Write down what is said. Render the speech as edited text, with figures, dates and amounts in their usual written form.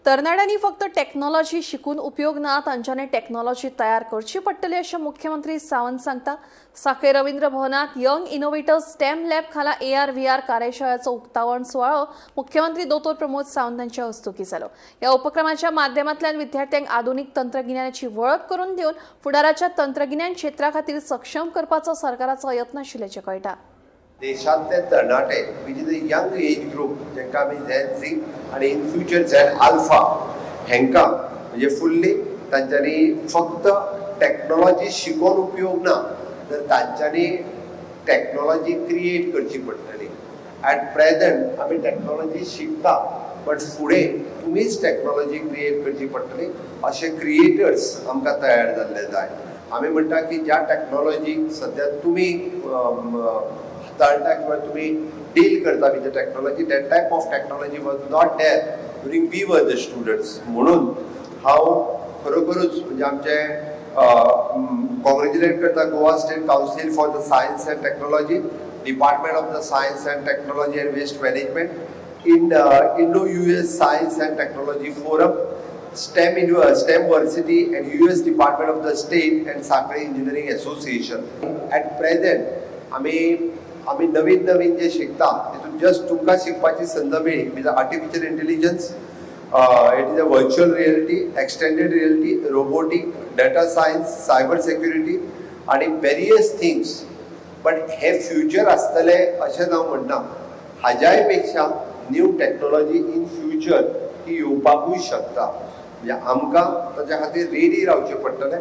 तरणाट्यांनी फक्त टेक्नॉलॉजी शिकून उपयोग ना, तांच्यानी टेक्नॉलॉजी तयार करची पडटली अशें मुख्यमंत्री सावंत सांगता। साखळे रवींद्र भवनात यंग इनोव्हेटर्स स्टेम लॅब खाला AR VR कार्यशाळेचो उक्तावण सुवाळो मुख्यमंत्री दोतोर प्रमोद सावंत हांच्या हस्तुकी जालो। ह्या उपक्रमाच्या माध्यमांतल्यान विद्यार्थ्यांक आधुनिक तंत्रज्ञानाची वळख करून दिवन फुडाराच्या तंत्रज्ञान क्षेत्रा खातीर सक्षम करपाचो सरकाराचो यत्न आशिल्ल्याचें कळटा। देशांतले तरणाटे which is a young age group जेंकां आमी झेड झी आनी इन फ्युचर झेड अल्फा हेंकां म्हणजे फुल्ली तांच्यांनी फक्त टेक्नॉलॉजी शिकोवन उपयोग ना, तर तांच्यांनी टेक्नॉलॉजी क्रिएट करची पडटली। ॲट प्रेझंट आमी टेक्नॉलॉजी शिकता, बट फुडें तुमीच टेक्नॉलॉजी क्रिएट करची पडटली। अशे क्रिएटर्स आमकां तयार जाल्ले जाय। आमी म्हणटा की ज्या टेक्नॉलॉजीक सद्या तुमी हाताळटा किंवा तुम्ही डील करता with the technology, that type of technology was not there during we were the students. म्हणून हांव खरोखरूच म्हणजे आमचे कॉंग्रॅच्युलेट करता Goa state council for the science and technology, department of the science and technology and waste management, Indo-US Science and Technology Forum, STEM Versity and US Department of the State and Sakhale Engineering Association. At present आम्ही नवीन जे शिकता तितून just तुमकां शिकपाची संद मेळ्ळी with artificial intelligence, it is a virtual reality, extended reality, robotic, data science, cyber security आणि various things. But हे फ्युचर आसतले अशें हांव म्हणना, हाज्याय पेक्षा न्यू टेक्नॉलॉजी इन फ्युचर ही येवपाकूय शकता। म्हणजे आमकां ताच्या खातीर रेडी रावचें पडटलें।